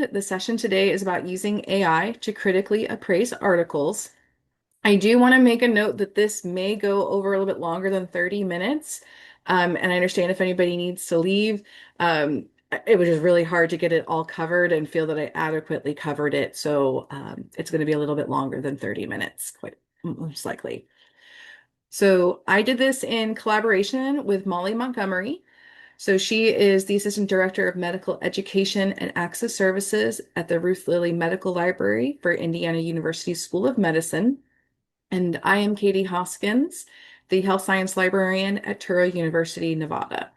The session today is about using AI to critically appraise articles. I do want to make a note that this may go over a little bit longer than 30 minutes. And I understand if anybody needs to leave. It was just really hard to get it all covered and feel that I adequately covered it. So it's going to be a little bit longer than 30 minutes, quite most likely. So I did this in collaboration with Molly Montgomery. So she is the Assistant Director of Medical Education and Access Services at the Ruth Lilly Medical Library for Indiana University School of Medicine. And I am Katie Hoskins, the Health Science Librarian at Touro University, Nevada.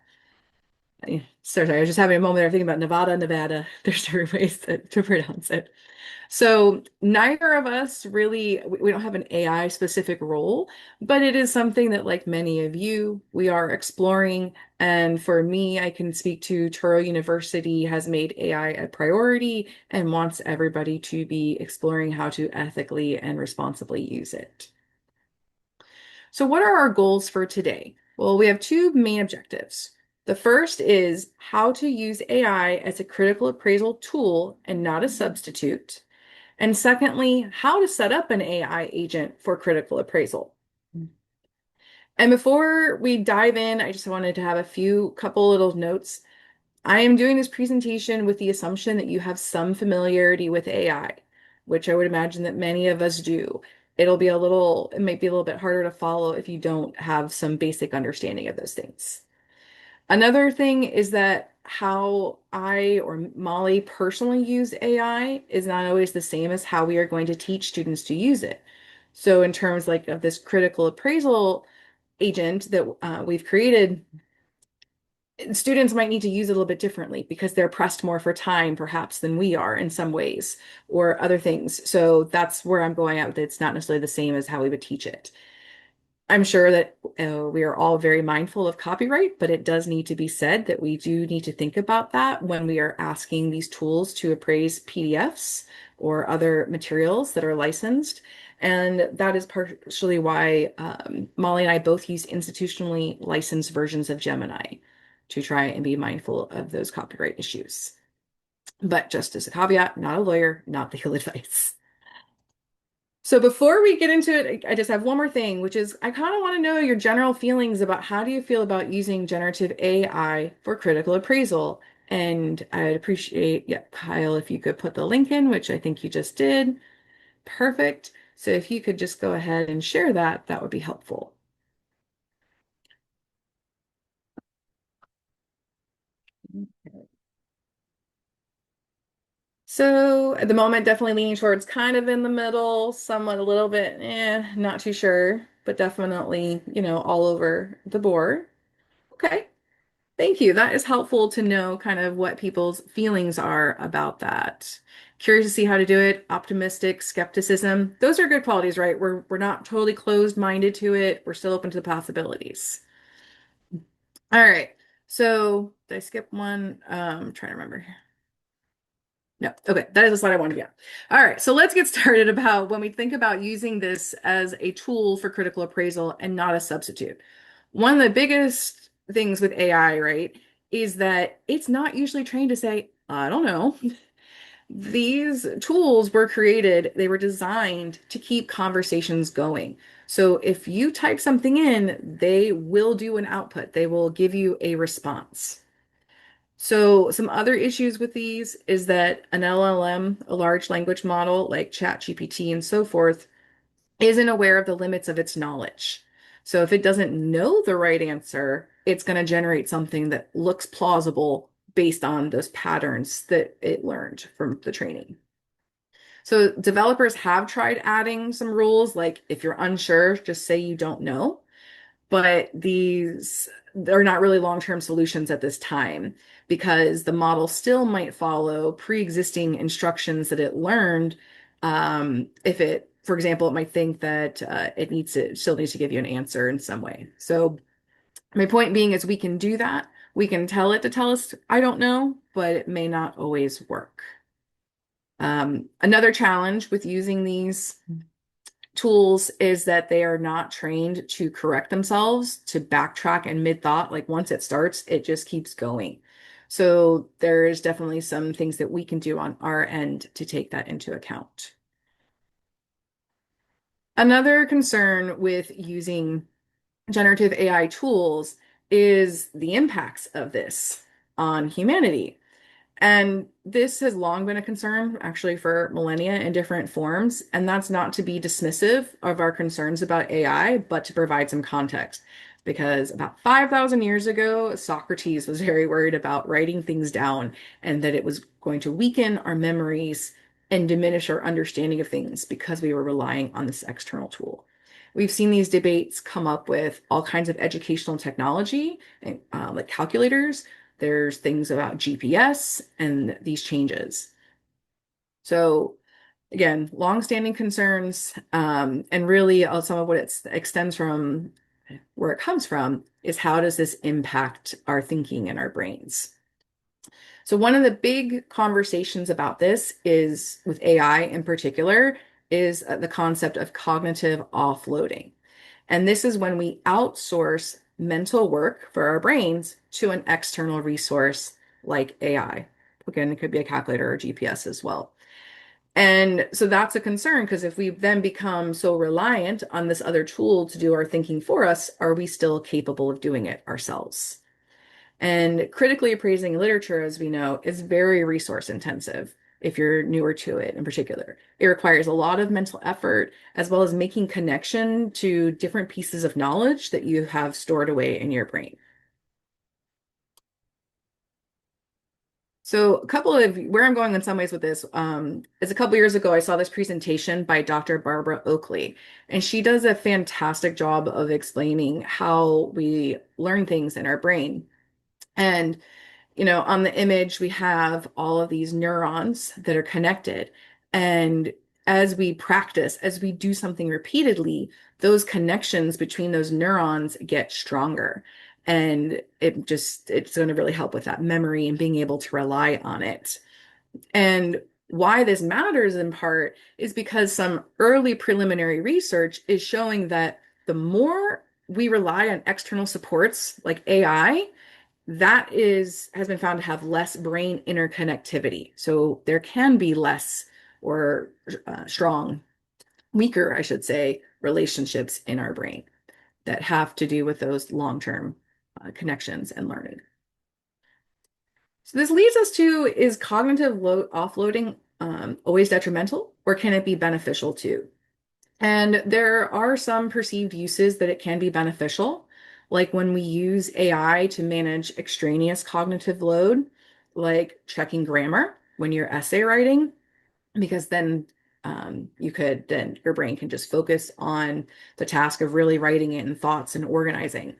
Sorry, I was just having a moment there thinking about Nevada, Nevada. There's different ways to pronounce it. So neither of us really, we don't have an AI specific role, but it is something that, like many of you, we are exploring. And for me, I can speak to Touro University has made AI a priority and wants everybody to be exploring how to ethically and responsibly use it. So what are our goals for today? Well, we have two main objectives. The first is how to use AI as a critical appraisal tool and not a substitute. And secondly, how to set up an AI agent for critical appraisal. And before we dive in, I just wanted to have a couple little notes. I am doing this presentation with the assumption that you have some familiarity with AI, which I would imagine that many of us do. It might be a little bit harder to follow if you don't have some basic understanding of those things. Another thing is that how I or Molly personally use AI is not always the same as how we are going to teach students to use it. So in terms like of this critical appraisal agent that we've created, students might need to use it a little bit differently because they're pressed more for time perhaps than we are in some ways or other things. So that's where I'm going at. It's not necessarily the same as how we would teach it. I'm sure that we are all very mindful of copyright, but it does need to be said that we do need to think about that when we are asking these tools to appraise PDFs or other materials that are licensed. And that is partially why Molly and I both use institutionally licensed versions of Gemini to try and be mindful of those copyright issues. But just as a caveat, not a lawyer, not legal advice. So before we get into it, I just have one more thing, which is I kind of want to know your general feelings about how do you feel about using generative AI for critical appraisal? And I'd appreciate, yeah, Kyle, if you could put the link in, which I think you just did. Perfect. So if you could just go ahead and share that, that would be helpful. So at the moment, definitely leaning towards kind of in the middle, somewhat a little bit, not too sure, but definitely, all over the board. Okay. Thank you. That is helpful to know kind of what people's feelings are about that. Curious to see how to do it. Optimistic, skepticism. Those are good qualities, right? We're not totally closed-minded to it. We're still open to the possibilities. All right. So did I skip one? Trying to remember. No. Okay. That is the slide I wanted to be on. All right. So let's get started about when we think about using this as a tool for critical appraisal and not a substitute. One of the biggest things with AI, right, is that it's not usually trained to say, I don't know. These tools were created, they were designed to keep conversations going. So if you type something in, they will do an output, they will give you a response. So some other issues with these is that an LLM, a large language model like ChatGPT and so forth, isn't aware of the limits of its knowledge. So if it doesn't know the right answer, it's going to generate something that looks plausible based on those patterns that it learned from the training. So developers have tried adding some rules, like if you're unsure, just say you don't know. But these are not really long-term solutions at this time because the model still might follow pre-existing instructions that it learned. If it, for example, it might think that still needs to give you an answer in some way. So my point being is we can do that. We can tell it to tell us, I don't know, but it may not always work. Another challenge with using these tools is that they are not trained to correct themselves, to backtrack in mid-thought. Like once it starts, it just keeps going. So there is definitely some things that we can do on our end to take that into account. Another concern with using generative AI tools is the impacts of this on humanity. And this has long been a concern, actually, for millennia in different forms. And that's not to be dismissive of our concerns about AI, but to provide some context. Because about 5,000 years ago, Socrates was very worried about writing things down and that it was going to weaken our memories and diminish our understanding of things because we were relying on this external tool. We've seen these debates come up with all kinds of educational technology, like calculators. There's things about GPS and these changes. So again, longstanding concerns, and really some of what it extends from, where it comes from, is how does this impact our thinking and our brains? So one of the big conversations about this is with AI in particular is the concept of cognitive offloading. And this is when we outsource mental work for our brains to an external resource like AI. Again, it could be a calculator or GPS as well. And so that's a concern because if we then become so reliant on this other tool to do our thinking for us, are we still capable of doing it ourselves? And critically appraising literature, as we know, is very resource intensive if you're newer to it in particular. It requires a lot of mental effort as well as making connection to different pieces of knowledge that you have stored away in your brain. So, a couple of where I'm going in some ways with this is a couple years ago, I saw this presentation by Dr. Barbara Oakley, and she does a fantastic job of explaining how we learn things in our brain. And on the image, we have all of these neurons that are connected. And as we practice, as we do something repeatedly, those connections between those neurons get stronger. And it's going to really help with that memory and being able to rely on it. And why this matters in part is because some early preliminary research is showing that the more we rely on external supports like AI, that has been found to have less brain interconnectivity. So there can be less or strong, weaker, I should say, relationships in our brain that have to do with those long-term connections and learning. So this leads us to, is cognitive offloading always detrimental, or can it be beneficial too? And there are some perceived uses that it can be beneficial, like when we use AI to manage extraneous cognitive load, like checking grammar when you're essay writing, because then then your brain can just focus on the task of really writing it in thoughts and organizing.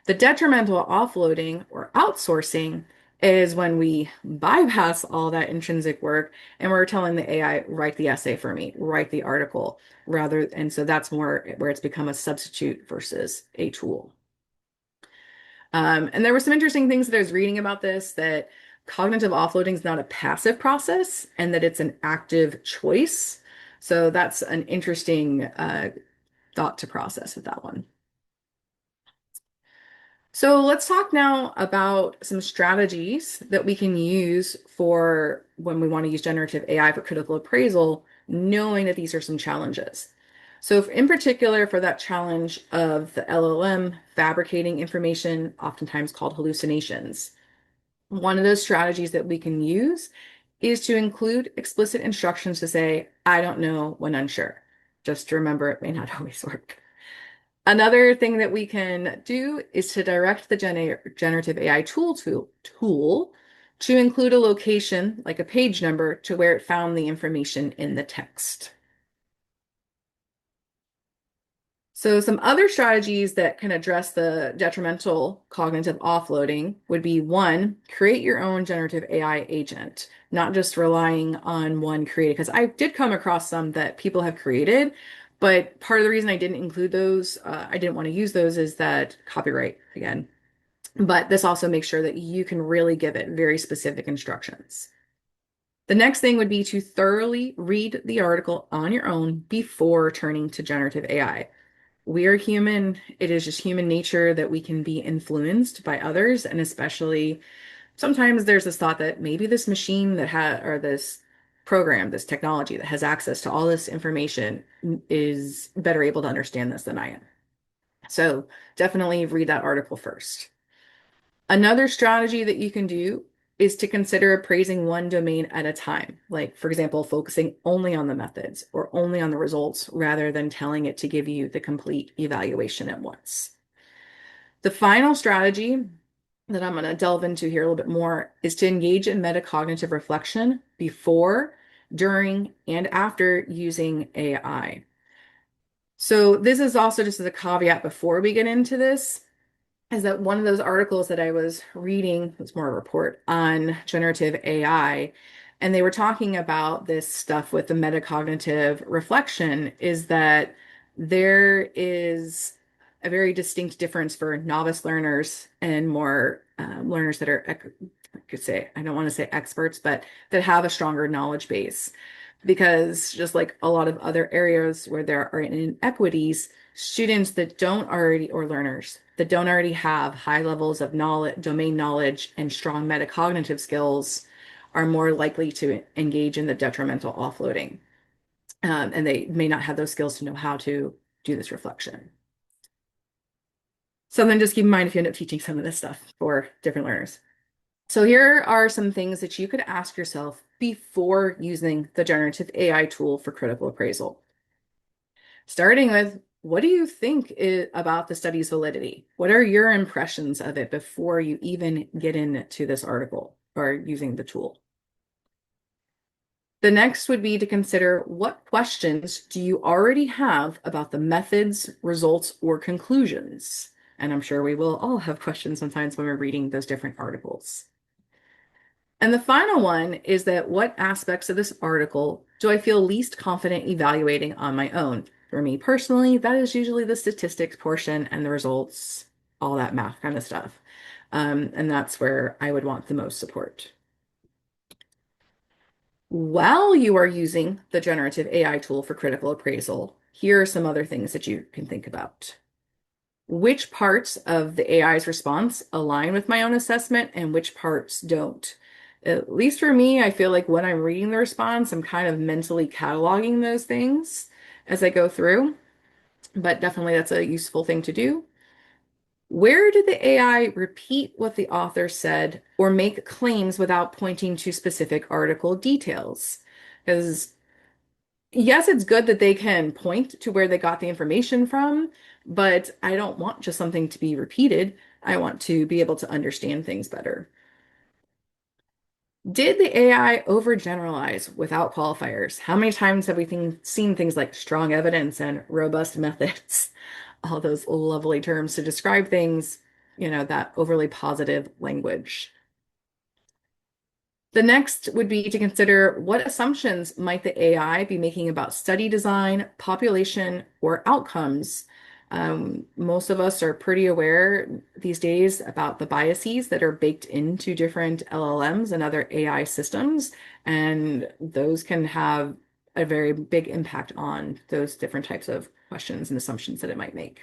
The detrimental offloading or outsourcing is when we bypass all that intrinsic work and we're telling the AI, write the essay for me, write the article, and so that's more where it's become a substitute versus a tool. And there were some interesting things that I was reading about this, that cognitive offloading is not a passive process and that it's an active choice. So that's an interesting thought to process with that one. So let's talk now about some strategies that we can use for when we want to use generative AI for critical appraisal, knowing that these are some challenges. So in particular, for that challenge of the LLM fabricating information, oftentimes called hallucinations, one of those strategies that we can use is to include explicit instructions to say, I don't know when unsure. Just to remember, it may not always work. Another thing that we can do is to direct the generative AI tool to include a location, like a page number, to where it found the information in the text. So some other strategies that can address the detrimental cognitive offloading would be, one, create your own generative AI agent, not just relying on one created. Because I did come across some that people have created, but part of the reason I didn't include those, I didn't want to use those, is that copyright again. But this also makes sure that you can really give it very specific instructions. The next thing would be to thoroughly read the article on your own before turning to generative AI. We are human. It is just human nature that we can be influenced by others, and especially sometimes there's this thought that maybe this machine that has, or this program, this technology that has access to all this information is better able to understand this than I am. So definitely read that article first. Another strategy that you can do is to consider appraising one domain at a time. Like, for example, focusing only on the methods or only on the results rather than telling it to give you the complete evaluation at once. The final strategy that I'm going to delve into here a little bit more is to engage in metacognitive reflection before, during, and after using AI. So, this is also just as a caveat before we get into this is that one of those articles that I was reading was more a report on generative AI, and they were talking about this stuff with the metacognitive reflection is that there is a very distinct difference for novice learners and more learners that are, I could say, I don't want to say experts, but that have a stronger knowledge base. Because just like a lot of other areas where there are inequities, students that don't already, or learners that don't already have high levels of knowledge, domain knowledge, and strong metacognitive skills are more likely to engage in the detrimental offloading. And they may not have those skills to know how to do this reflection. So then just keep in mind if you end up teaching some of this stuff for different learners. So here are some things that you could ask yourself before using the generative AI tool for critical appraisal. Starting with, what do you think about the study's validity? What are your impressions of it before you even get into this article or using the tool? The next would be to consider what questions do you already have about the methods, results, or conclusions? And I'm sure we will all have questions sometimes when we're reading those different articles. And the final one is that what aspects of this article do I feel least confident evaluating on my own? For me personally, that is usually the statistics portion and the results, all that math kind of stuff. And that's where I would want the most support. While you are using the generative AI tool for critical appraisal, here are some other things that you can think about. Which parts of the AI's response align with my own assessment and which parts don't? At least for me, I feel like when I'm reading the response, I'm kind of mentally cataloging those things as I go through, but definitely that's a useful thing to do. Where did the AI repeat what the author said or make claims without pointing to specific article details? Because yes, it's good that they can point to where they got the information from, but I don't want just something to be repeated. I want to be able to understand things better. Did the AI overgeneralize without qualifiers? How many times have we seen things like strong evidence and robust methods? All those lovely terms to describe things, that overly positive language. The next would be to consider what assumptions might the AI be making about study design, population, or outcomes. Most of us are pretty aware these days about the biases that are baked into different LLMs and other AI systems, and those can have a very big impact on those different types of questions and assumptions that it might make.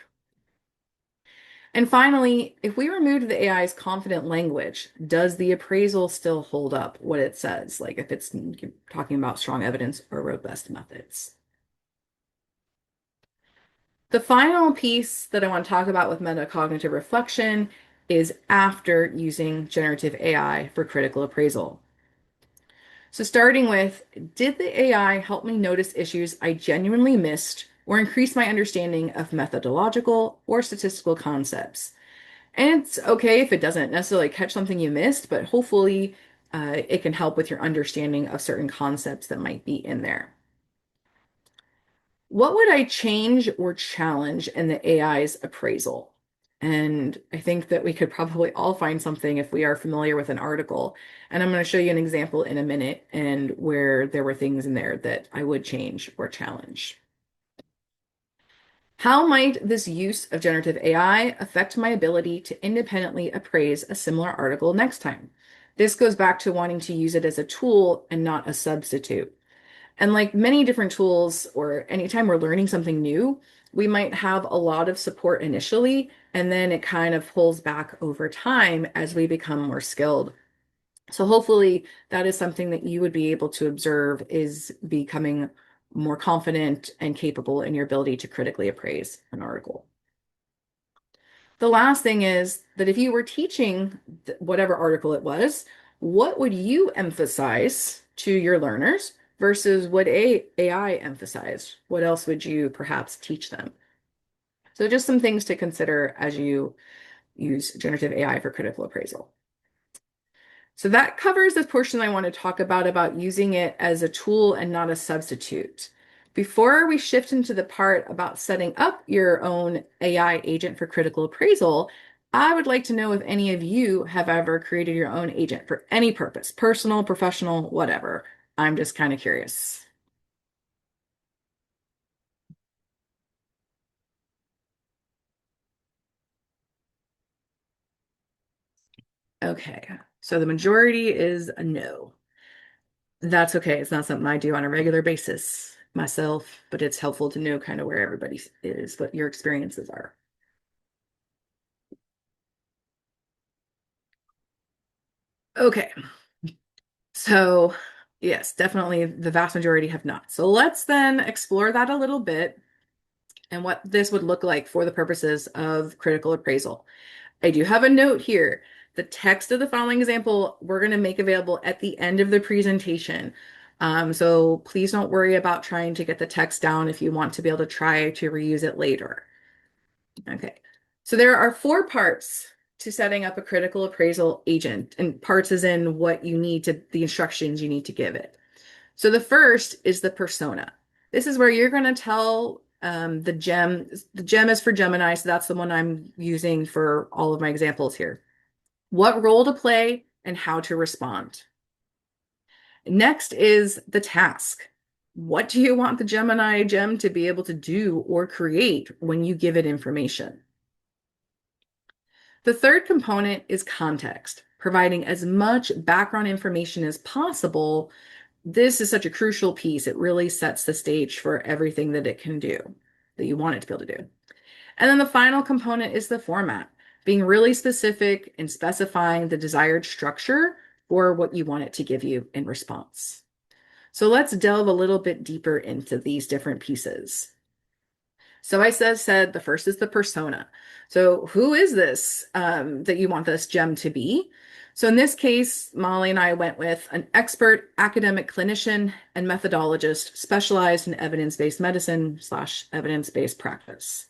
And finally, if we remove the AI's confident language, does the appraisal still hold up what it says? Like if it's talking about strong evidence or robust methods. The final piece that I want to talk about with metacognitive reflection is after using generative AI for critical appraisal. So starting with, did the AI help me notice issues I genuinely missed or increase my understanding of methodological or statistical concepts? And it's okay if it doesn't necessarily catch something you missed, but hopefully it can help with your understanding of certain concepts that might be in there. What would I change or challenge in the AI's appraisal? And I think that we could probably all find something if we are familiar with an article. And I'm going to show you an example in a minute and where there were things in there that I would change or challenge. How might this use of generative AI affect my ability to independently appraise a similar article next time? This goes back to wanting to use it as a tool and not a substitute. And like many different tools, or anytime we're learning something new, we might have a lot of support initially, and then it kind of pulls back over time as we become more skilled. So hopefully that is something that you would be able to observe is becoming more confident and capable in your ability to critically appraise an article. The last thing is that if you were teaching whatever article it was, what would you emphasize to your learners versus what AI emphasized? What else would you perhaps teach them? So just some things to consider as you use generative AI for critical appraisal. So that covers the portion I want to talk about using it as a tool and not a substitute. Before we shift into the part about setting up your own AI agent for critical appraisal, I would like to know if any of you have ever created your own agent for any purpose, personal, professional, whatever. I'm just kind of curious. Okay, so the majority is a no. That's okay. It's not something I do on a regular basis myself, but it's helpful to know kind of where everybody is, what your experiences are. Okay, so yes, definitely the vast majority have not. So let's then explore that a little bit and what this would look like for the purposes of critical appraisal. I do have a note here. The text of the following example we're going to make available at the end of the presentation. So please don't worry about trying to get the text down if you want to be able to try to reuse it later. Okay. So there are four parts to setting up a critical appraisal agent, and parts is in what you need to, the instructions you need to give it. So the first is the persona. This is where you're going to tell the gem. The gem is for Gemini, so that's the one I'm using for all of my examples here. What role to play and how to respond. Next is the task. What do you want the Gemini gem to be able to do or create when you give it information? The third component is context, providing as much background information as possible. This is such a crucial piece. It really sets the stage for everything that it can do, that you want it to be able to do. And then the final component is the format, being really specific and specifying the desired structure for what you want it to give you in response. So let's delve a little bit deeper into these different pieces. So I said the first is the persona. So who is this that you want this gem to be? So in this case, Molly and I went with an expert academic clinician and methodologist specialized in evidence-based medicine slash evidence-based practice.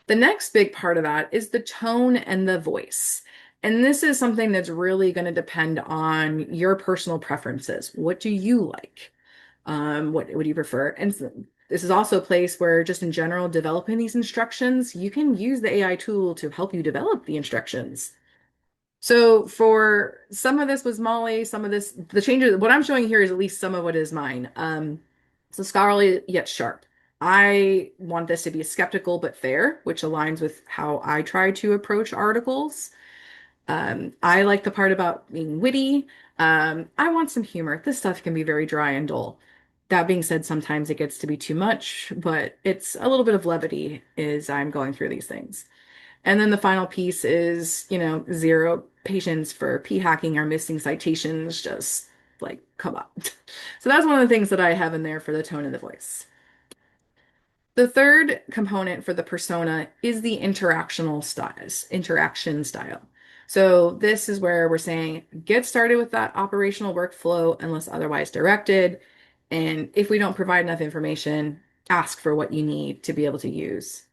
The next big part of that is the tone and the voice. And this is something that's really going to depend on your personal preferences. What do you like? What do you prefer? And this is also a place where just in general, developing these instructions, you can use the AI tool to help you develop the instructions. So for some of this was Molly, some of this, the changes, what I'm showing here is at least some of what is mine. So scholarly yet sharp. I want this to be skeptical but fair, which aligns with how I try to approach articles. I like the part about being witty. I want some humor. This stuff can be very dry and dull. That being said, sometimes it gets to be too much, but it's a little bit of levity as I'm going through these things. And then the final piece is, zero patience for p-hacking or missing citations. Just like, come on. So that's one of the things that I have in there for the tone of the voice. The third component for the persona is the interaction style. So this is where we're saying get started with that operational workflow unless otherwise directed. And if we don't provide enough information, ask for what you need to be able to use.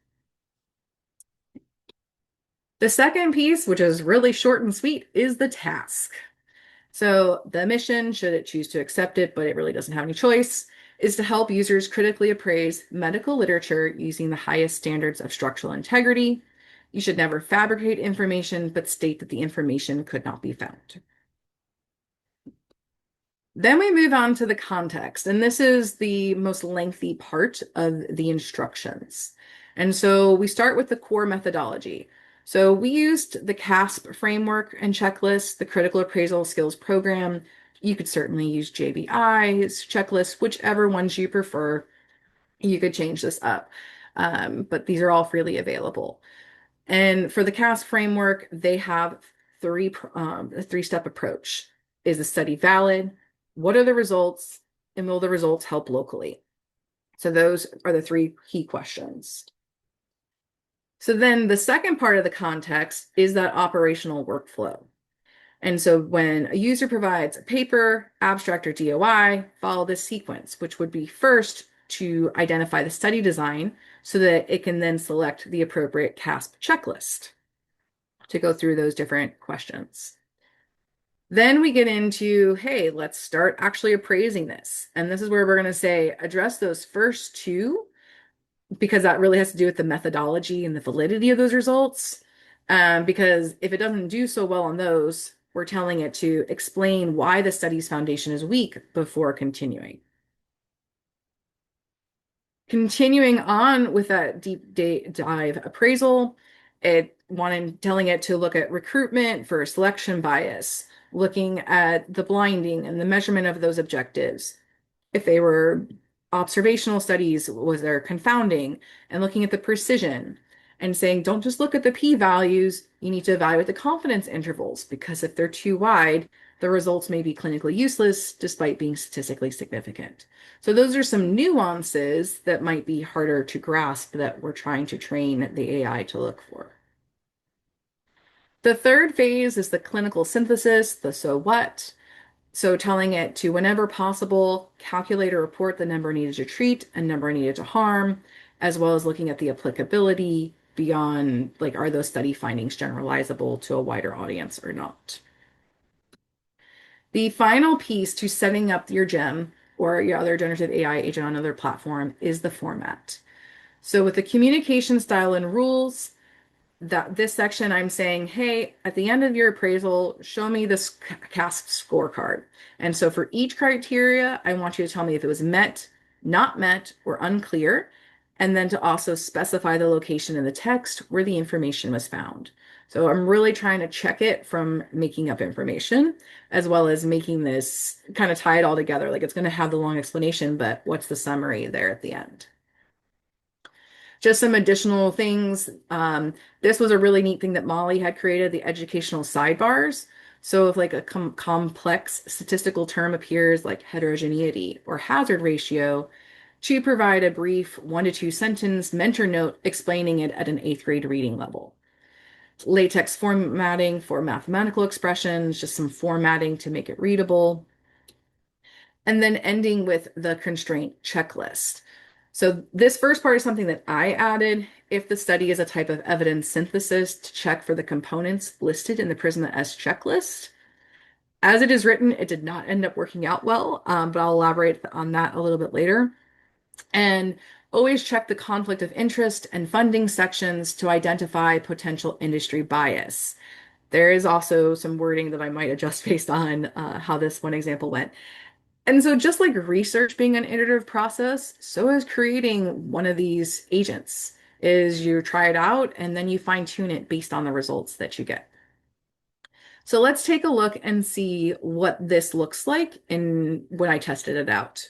The second piece, which is really short and sweet, is the task. So the mission, should it choose to accept it, but it really doesn't have any choice, is to help users critically appraise medical literature using the highest standards of structural integrity. You should never fabricate information, but state that the information could not be found. Then we move on to the context, and this is the most lengthy part of the instructions. And so we start with the core methodology. So we used the CASP framework and checklist, the Critical Appraisal Skills Program. You could certainly use JBI's checklist, whichever ones you prefer. You could change this up, but these are all freely available. And for the CASP framework, they have a three-step approach. Is the study valid? What are the results? And will the results help locally? So those are the three key questions. So then the second part of the context is that operational workflow. And so when a user provides a paper, abstract, or DOI, follow this sequence, which would be first to identify the study design so that it can then select the appropriate CASP checklist to go through those different questions. Then we get into, hey, let's start actually appraising this. And this is where we're going to say, address those first two, because that really has to do with the methodology and the validity of those results. Because if it doesn't do so well on those, we're telling it to explain why the study's foundation is weak before continuing. Continuing on with that deep dive appraisal, telling it to look at recruitment for selection bias, looking at the blinding and the measurement of those objectives. If they were observational studies, was there confounding, and looking at the precision and saying, don't just look at the p-values, you need to evaluate the confidence intervals, because if they're too wide, the results may be clinically useless despite being statistically significant. So those are some nuances that might be harder to grasp that we're trying to train the AI to look for. The third phase is the clinical synthesis, the so what. So telling it to, whenever possible, calculate or report the number needed to treat and number needed to harm, as well as looking at the applicability beyond, like, are those study findings generalizable to a wider audience or not? The final piece to setting up your GEM or your other generative AI agent on another platform is the format. So with the communication style and rules, that this section I'm saying, hey, at the end of your appraisal, show me this CASP scorecard. And so for each criteria, I want you to tell me if it was met, not met, or unclear, and then to also specify the location in the text where the information was found. So I'm really trying to check it from making up information, as well as making this kind of tie it all together. Like, it's going to have the long explanation, but what's the summary there at the end? Just some additional things. This was a really neat thing that Molly had created, the educational sidebars. So if like a complex statistical term appears, like heterogeneity or hazard ratio, to provide a brief 1 to 2 sentence mentor note explaining it at an 8th grade reading level. LaTeX formatting for mathematical expressions, just some formatting to make it readable. And then ending with the constraint checklist. So this first part is something that I added. If the study is a type of evidence synthesis, to check for the components listed in the Prisma S checklist. As it is written, it did not end up working out well, but I'll elaborate on that a little bit later. And always check the conflict of interest and funding sections to identify potential industry bias. There is also some wording that I might adjust based on how this one example went. And so just like research being an iterative process, so is creating one of these agents, is you try it out and then you fine tune it based on the results that you get. So let's take a look and see what this looks like when I tested it out.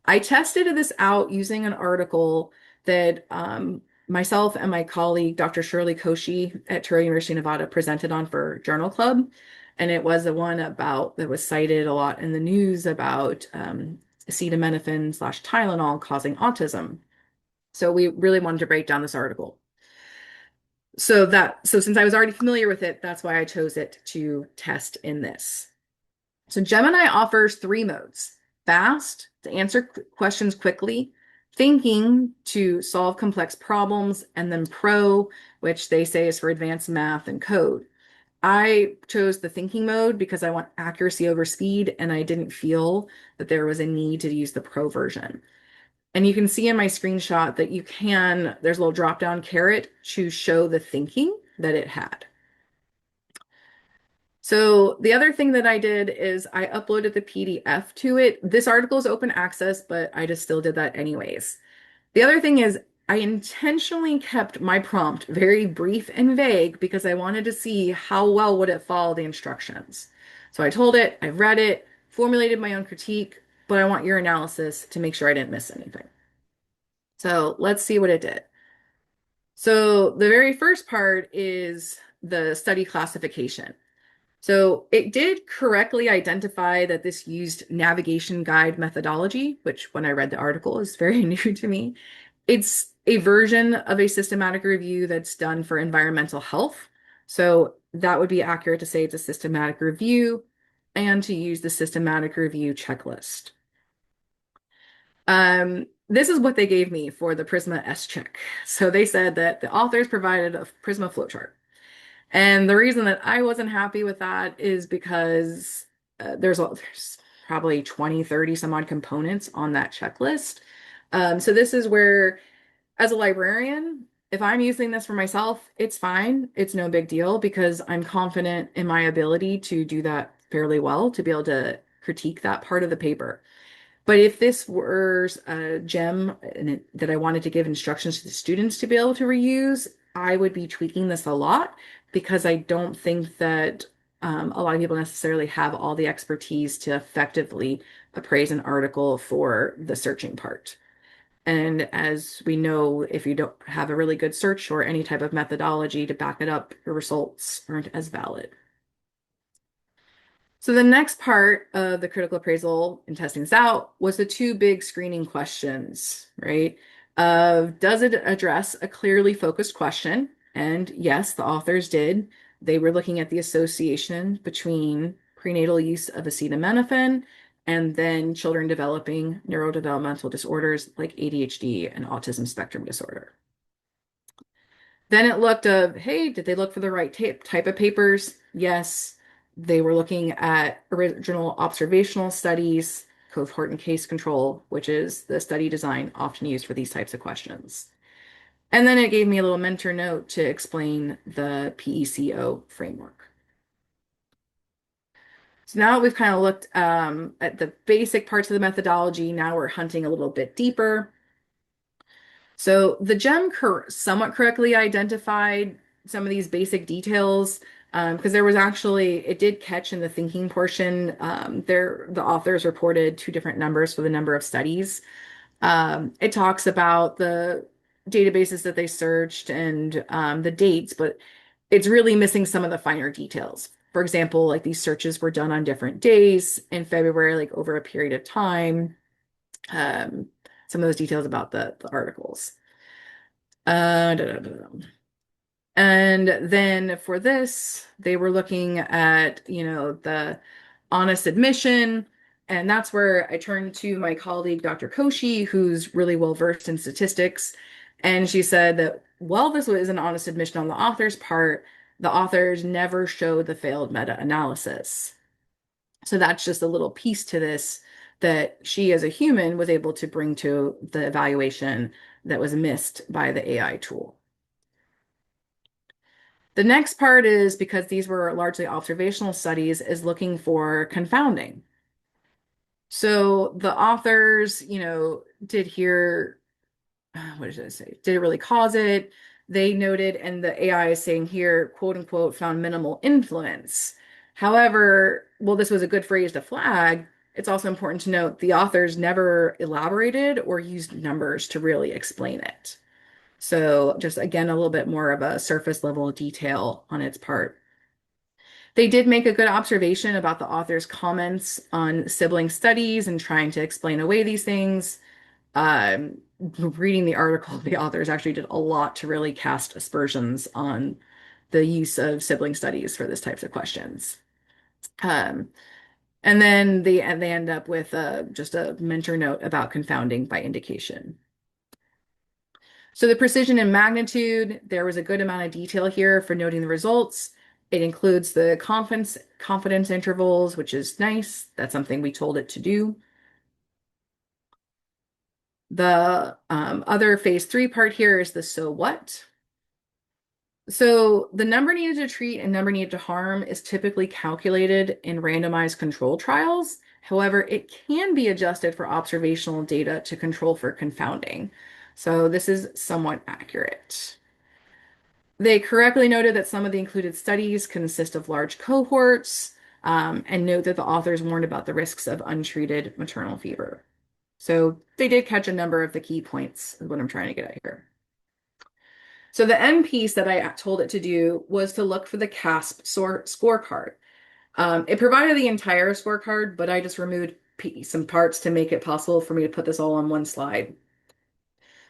I tested this out using an article that myself and my colleague, Dr. Shirley Koshy at Touro University, Nevada, presented on for Journal Club. And it was the one that was cited a lot in the news about acetaminophen/Tylenol causing autism. So we really wanted to break down this article. So since I was already familiar with it, that's why I chose it to test in this. So Gemini offers 3 modes: fast, to answer questions quickly; thinking, to solve complex problems; and then pro, which they say is for advanced math and code. I chose the thinking mode because I want accuracy over speed, and I didn't feel that there was a need to use the pro version. And you can see in my screenshot that there's a little drop-down caret to show the thinking that it had. So the other thing that I did is I uploaded the PDF to it. This article is open access, but I just still did that anyways. The other thing is I intentionally kept my prompt very brief and vague because I wanted to see how well would it follow the instructions. So I told it, I've read it, formulated my own critique, but I want your analysis to make sure I didn't miss anything. So let's see what it did. So the very first part is the study classification. So it did correctly identify that this used navigation guide methodology, which when I read the article is very new to me. It's a version of a systematic review that's done for environmental health. So that would be accurate to say it's a systematic review and to use the systematic review checklist. This is what they gave me for the Prisma S check. So they said that the authors provided a Prisma flowchart. And the reason that I wasn't happy with that is because there's probably 20, 30 some odd components on that checklist. So this is where, as a librarian, if I'm using this for myself, it's fine. It's no big deal because I'm confident in my ability to do that fairly well, to be able to critique that part of the paper. But if this were a gem that I wanted to give instructions to the students to be able to reuse, I would be tweaking this a lot because I don't think that a lot of people necessarily have all the expertise to effectively appraise an article for the searching part. And as we know, if you don't have a really good search or any type of methodology to back it up, your results aren't as valid. So the next part of the critical appraisal and testing this out was the two big screening questions, right? Does it address a clearly focused question? And yes, the authors did. They were looking at the association between prenatal use of acetaminophen and then children developing neurodevelopmental disorders like ADHD and autism spectrum disorder. Then it looked of, hey, did they look for the right type of papers? Yes. They were looking at original observational studies, cohort and case control, which is the study design often used for these types of questions. And then it gave me a little mentor note to explain the PECO framework. So now we've kind of looked at the basic parts of the methodology. Now we're hunting a little bit deeper. So the gem somewhat correctly identified some of these basic details because there was actually, it did catch in the thinking portion. The authors reported two different numbers for the number of studies. It talks about the databases that they searched and the dates, but it's really missing some of the finer details. For example, like these searches were done on different days in February, like over a period of time. Um, some of those details about the articles. Da, da, da, da. And then for this, they were looking at, the honest admission. And that's where I turned to my colleague, Dr. Koshi, who's really well versed in statistics. And she said that while this was an honest admission on the author's part, the authors never showed the failed meta-analysis. So that's just a little piece to this that she, as a human, was able to bring to the evaluation that was missed by the AI tool. The next part is because these were largely observational studies, is looking for confounding. So the authors, did here, what did I say? Did it really cause it? They noted, and the AI is saying here, quote unquote, found minimal influence. However, well, this was a good phrase to flag. It's also important to note the authors never elaborated or used numbers to really explain it. So just again, a little bit more of a surface level detail on its part. They did make a good observation about the author's comments on sibling studies and trying to explain away these things. Reading the article, the authors actually did a lot to really cast aspersions on the use of sibling studies for this types of questions. Um, and then they end up with just a mentor note about confounding by indication. So the precision and magnitude, there was a good amount of detail here for noting the results. It includes the confidence intervals, which is nice. That's something we told it to do. The other phase 3 part here is the so what. So the number needed to treat and number needed to harm is typically calculated in randomized control trials. However, it can be adjusted for observational data to control for confounding. So this is somewhat accurate. They correctly noted that some of the included studies consist of large cohorts, and note that the authors warned about the risks of untreated maternal fever. So they did catch a number of the key points, is what I'm trying to get at here. So the end piece that I told it to do was to look for the CASP scorecard. It provided the entire scorecard, but I just removed some parts to make it possible for me to put this all on one slide.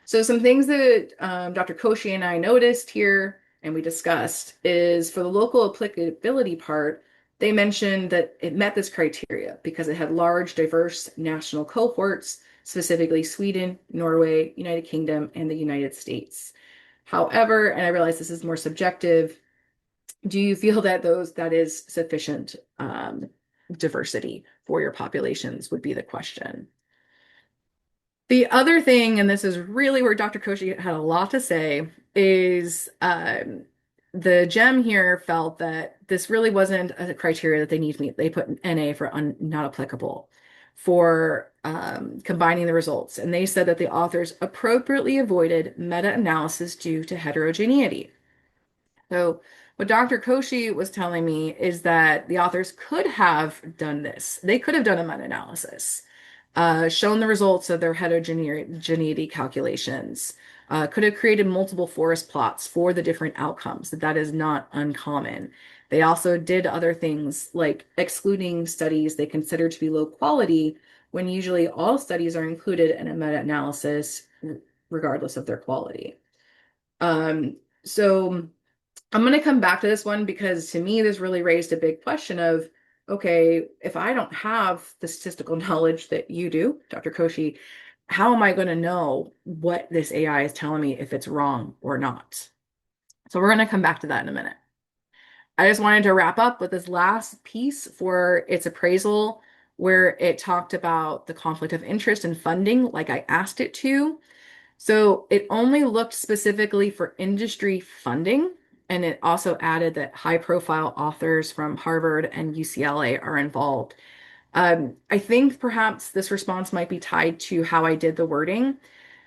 So some things that Dr. Koshi and I noticed here and we discussed is for the local applicability part, they mentioned that it met this criteria because it had large, diverse national cohorts, specifically Sweden, Norway, United Kingdom, and the United States. However, and I realize this is more subjective, do you feel that that is sufficient diversity for your populations would be the question. The other thing, and this is really where Dr. Koshi had a lot to say, is the gem here felt that this really wasn't a criteria that they need to meet. They put NA for not applicable for combining the results. And they said that the authors appropriately avoided meta-analysis due to heterogeneity. So what Dr. Koshi was telling me is that the authors could have done this. They could have done a meta-analysis, shown the results of their heterogeneity calculations, could have created multiple forest plots for the different outcomes. That is not uncommon. They also did other things like excluding studies they consider to be low quality when usually all studies are included in a meta-analysis regardless of their quality. So I'm going to come back to this one because to me, this really raised a big question of, okay, if I don't have the statistical knowledge that you do, Dr. Koshi, how am I going to know what this AI is telling me if it's wrong or not? So we're going to come back to that in a minute. I just wanted to wrap up with this last piece for its appraisal, where it talked about the conflict of interest and funding, like I asked it to. So it only looked specifically for industry funding, and it also added that high-profile authors from Harvard and UCLA are involved. I think perhaps this response might be tied to how I did the wording,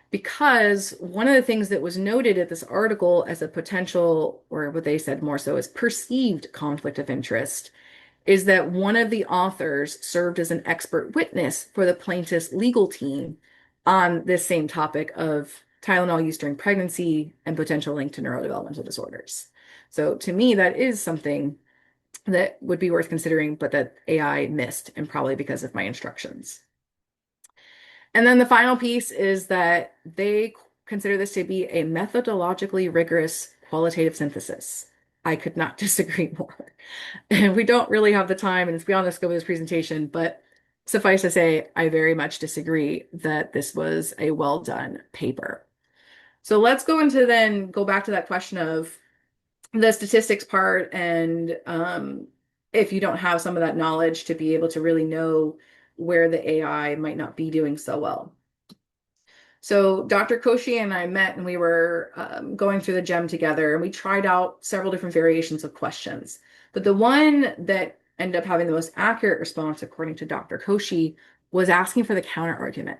because one of the things that was noted at this article as a potential, or what they said more so as perceived conflict of interest, is that one of the authors served as an expert witness for the plaintiff's legal team on this same topic of Tylenol use during pregnancy and potential link to neurodevelopmental disorders. So to me, that is something that would be worth considering, but that AI missed, and probably because of my instructions. And then the final piece is that they consider this to be a methodologically rigorous qualitative synthesis. I could not disagree more. And we don't really have the time, and it's beyond the scope of this presentation, but suffice to say, I very much disagree that this was a well done paper. So let's go back to that question of the statistics part, and if you don't have some of that knowledge to be able to really know where the AI might not be doing so well. So Dr. Koshi and I met and we were going through the gem together, and we tried out several different variations of questions. But the one that ended up having the most accurate response, according to Dr. Koshi, was asking for the counter argument.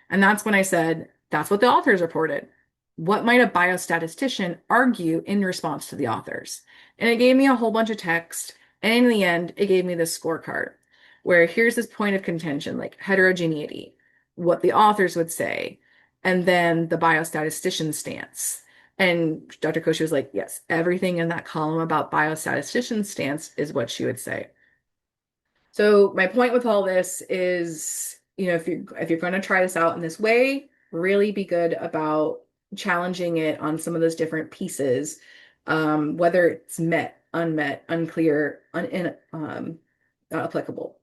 And that's when I said, that's what the authors reported. What might a biostatistician argue in response to the authors? And it gave me a whole bunch of text. And in the end, it gave me this scorecard where here's this point of contention, like heterogeneity, what the authors would say, and then the biostatistician stance. And Dr. Koshi was like, yes, everything in that column about biostatistician stance is what she would say. So my point with all this is, if you're going to try this out in this way, really be good about challenging it on some of those different pieces, whether it's met, unmet, unclear, not applicable.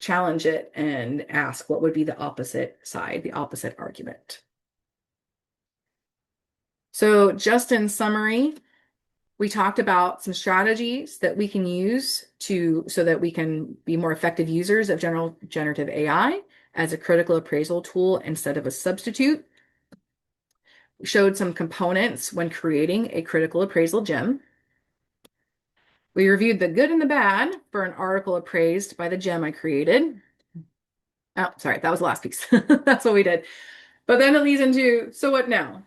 Challenge it and ask what would be the opposite side, the opposite argument. So just in summary, we talked about some strategies that we can use so that we can be more effective users of generative AI as a critical appraisal tool instead of a substitute. We showed some components when creating a critical appraisal gem. We reviewed the good and the bad for an article appraised by the gem I created. Oh, sorry, that was the last piece. That's what we did. But then it leads into, so what now?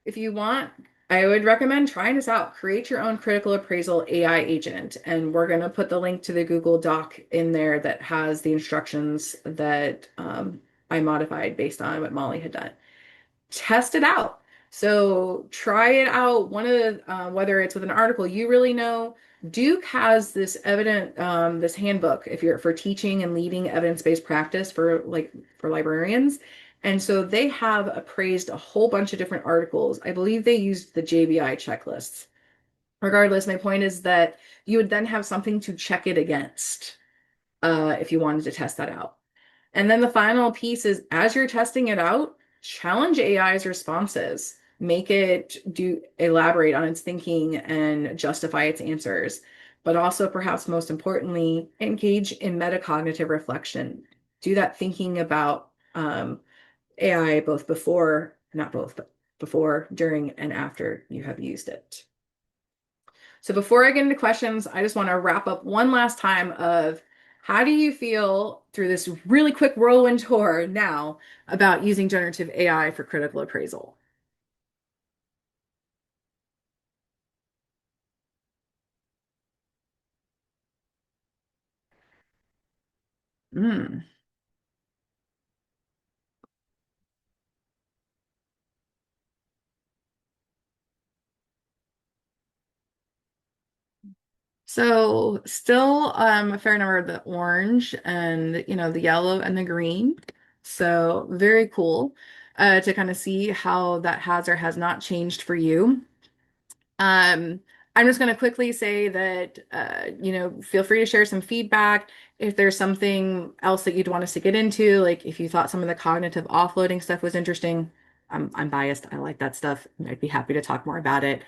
If you want, I would recommend trying this out. Create your own critical appraisal AI agent. And we're going to put the link to the Google Doc in there that has the instructions that I modified based on what Molly had done. Test it out. So try it out. One of the, whether it's with an article you really know, Duke has this handbook if you're for teaching and leading evidence-based practice for librarians. And so they have appraised a whole bunch of different articles. I believe they used the JBI checklists. Regardless, my point is that you would then have something to check it against if you wanted to test that out. And then the final piece is as you're testing it out, challenge AI's responses. Make it do elaborate on its thinking and justify its answers. But also, perhaps most importantly, engage in metacognitive reflection. Do that thinking about AI both before, not both, but before, during, and after you have used it. So before I get into questions, I just want to wrap up one last time of how do you feel through this really quick whirlwind tour now about using generative AI for critical appraisal? Mm. So still a fair number of the orange and the yellow and the green. So very cool to kind of see how that has or has not changed for you. Um, I'm just going to quickly say that, feel free to share some feedback. If there's something else that you'd want us to get into, like if you thought some of the cognitive offloading stuff was interesting, I'm biased. I like that stuff. I'd be happy to talk more about it.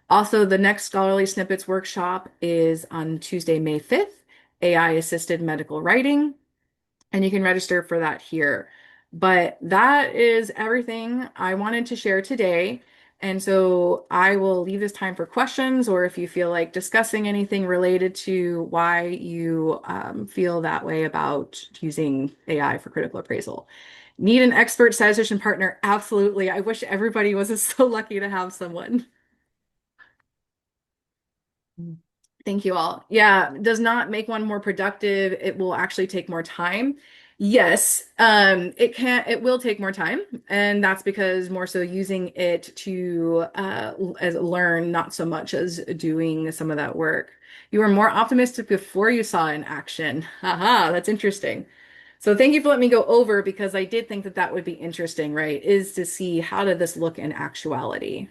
Also, the next Scholarly Snippets workshop is on Tuesday, May 5th, AI assisted medical writing and you can register for that here. But that is everything I wanted to share today. And so I will leave this time for questions, or if you feel like discussing anything related to why you feel that way about using AI for critical appraisal. Need an expert statistician partner? Absolutely. I wish everybody was so lucky to have someone. Thank you all. Yeah, does not make one more productive. It will actually take more time. Yes, it will take more time, and that's because more so using it to as learn, not so much as doing some of that work. You were more optimistic before you saw in action. Haha, that's interesting. So thank you for letting me go over because I did think that that would be interesting, right? Is to see how did this look in actuality.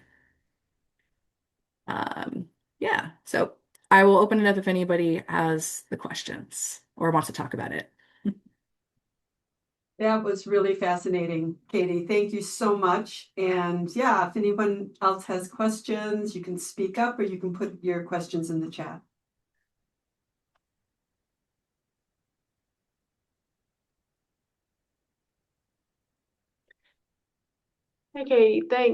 Um, yeah, so I will open it up if anybody has the questions or wants to talk about it. That was really fascinating, Katie. Thank you so much. And yeah, if anyone else has questions, you can speak up or you can put your questions in the chat. Okay, thanks.